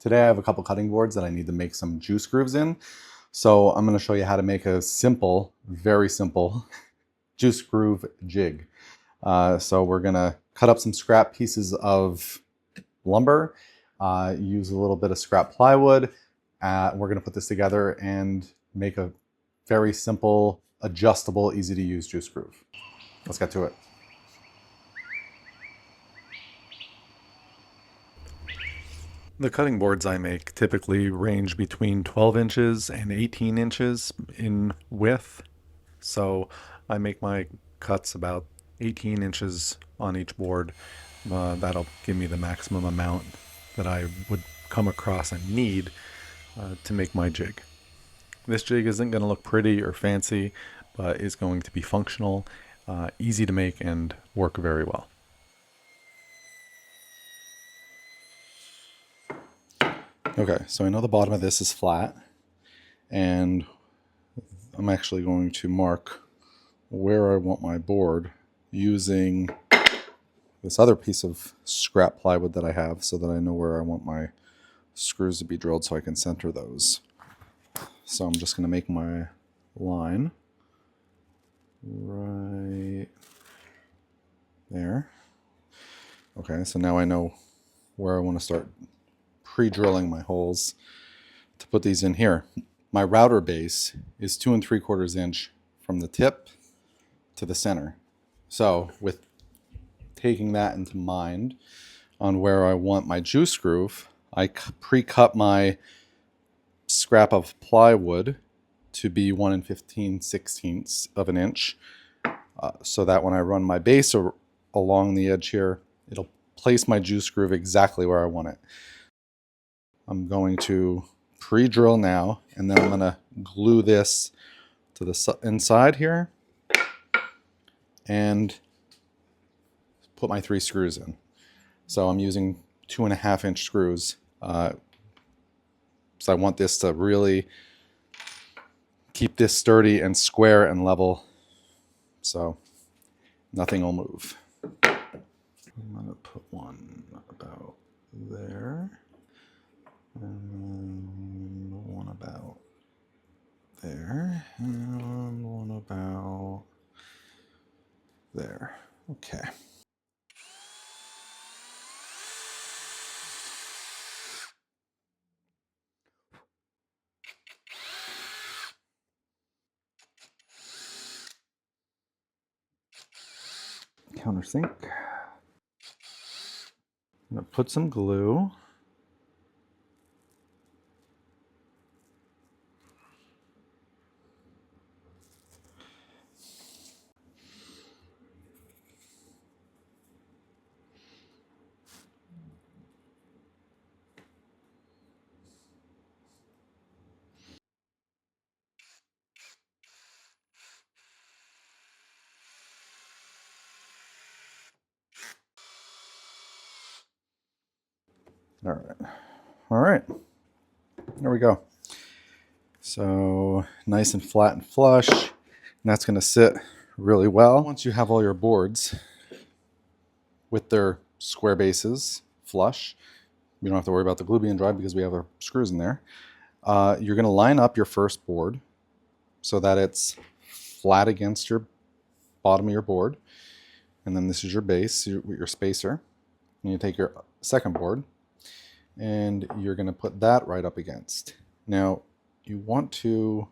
Today I have a couple cutting boards that I need to make some juice grooves in. So I'm going to show you how to make a simple, very simple juice groove jig. So we're going to cut up some scrap pieces of lumber, use a little bit of scrap plywood. We're going to put this together and make a very simple, adjustable, easy to use juice groove. Let's get to it. The cutting boards I make typically range between 12 inches and 18 inches in width. So I make my cuts about 18 inches on each board. That'll give me the maximum amount that I would come across and need to make my jig. This jig isn't going to look pretty or fancy, but is going to be functional, easy to make, and work very well. Okay, so I know the bottom of this is flat, and I'm actually going to mark where I want my board using this other piece of scrap plywood that I have so that I know where I want my screws to be drilled so I can center those. So I'm just going to make my line right there. Okay, so now I know where I want to start pre-drilling my holes to put these in here. My router base is 2 3/4 inch from the tip to the center. So with taking that into mind on where I want my juice groove, I pre-cut my scrap of plywood to be 1 15/16 of an inch, so that when I run my base along the edge here, it'll place my juice groove exactly where I want it. I'm going to pre-drill now, and then I'm going to glue this to the inside here and put my 3 screws in. So I'm using 2.5 inch screws. So I want this to really keep this sturdy and square and level, so nothing will move. I'm going to put one about there, and one about there, and one about there. Okay. Countersink. I'm going to put some glue. All right, there we go. So nice and flat and flush, and that's going to sit really well. Once you have all your boards with their square bases flush, you don't have to worry about the glue being dry because we have our screws in there. You're going to line up your first board so that it's flat against your bottom of your board, and then this is your base, your spacer. And you take your second board and you're going to put that right up against. Now you want to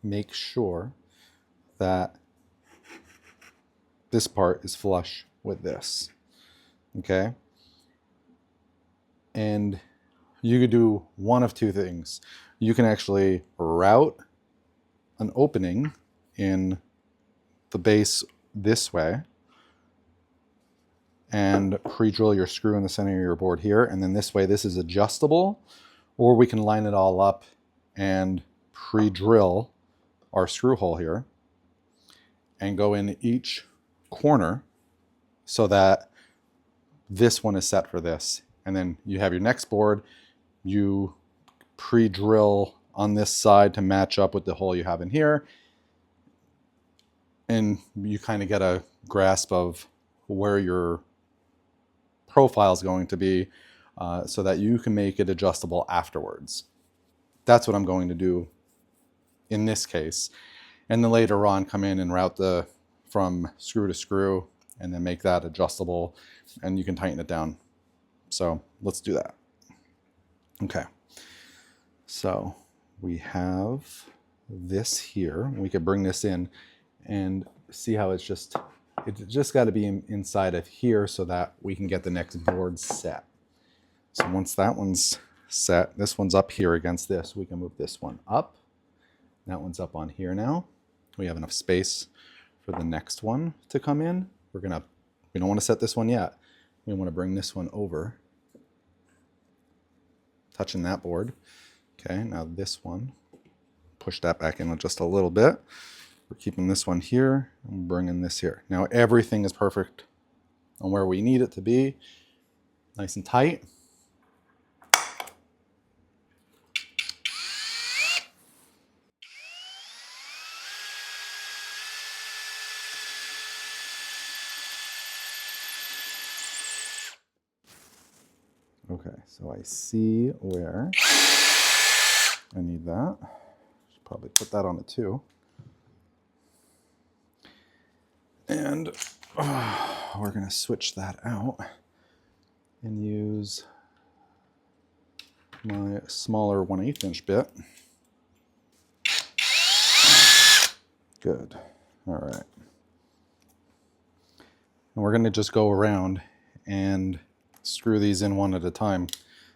make sure that this part is flush with this, okay? And you could do one of two things. You can actually route an opening in the base this way and pre-drill your screw in the center of your board here, and then this way this is adjustable, or we can line it all up and pre-drill our screw hole here and go in each corner so that this one is set for this, and then you have your next board, you pre-drill on this side to match up with the hole you have in here, and you kind of get a grasp of where your profile is going to be so that you can make it adjustable afterwards. That's what I'm going to do in this case. And then later on come in and route from screw to screw and then make that adjustable, and you can tighten it down. So let's do that. Okay. So we have this here. We could bring this in and see how it's just got to be inside of here so that we can get the next board set. So once that one's set, this one's up here against this, we can move this one up. That one's up on here now. We have enough space for the next one to come in. We don't want to set this one yet. We want to bring this one over, touching that board. Okay, now this one, push that back in just a little bit. We're keeping this one here and bringing this here. Now everything is perfect on where we need it to be, nice and tight. Okay, so I see where I need that. Should probably put that on it too. And we're going to switch that out and use my smaller 1/8 inch bit. Good. All right. And we're going to just go around and screw these in one at a time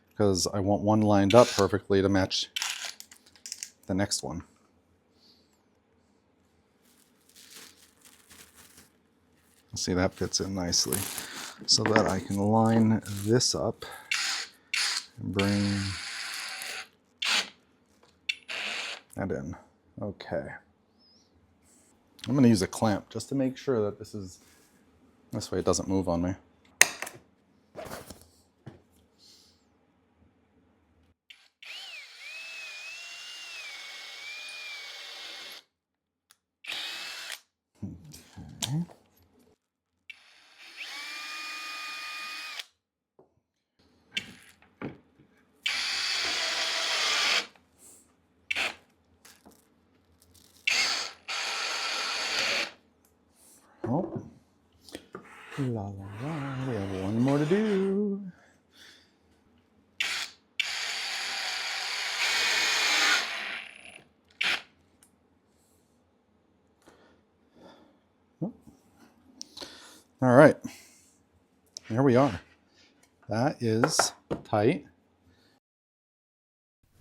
because I want one lined up perfectly to match the next one. See, that fits in nicely so that I can line this up and bring that in. Okay. I'm going to use a clamp just to make sure that this way it doesn't move on me. Okay. Oh, la la la, we have one more to do. Oh. All right, there we are. That is tight.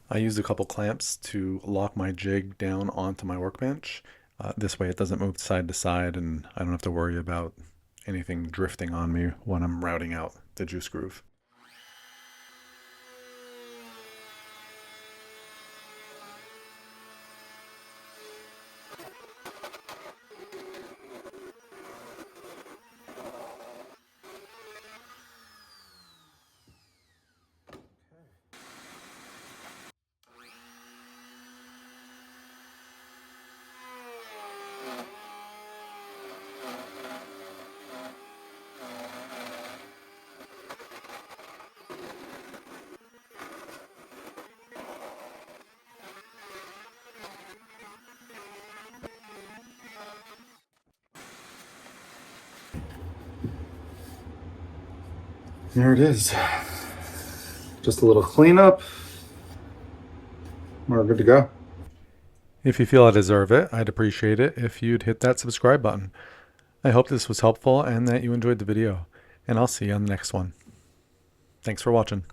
I used a couple clamps to lock my jig down onto my workbench. This way it doesn't move side to side and I don't have to worry about anything drifting on me when I'm routing out the Juice Groove. There it is. Just a little cleanup. We're good to go. If you feel I deserve it, I'd appreciate it if you'd hit that subscribe button. I hope this was helpful and that you enjoyed the video, and I'll see you on the next one. Thanks for watching.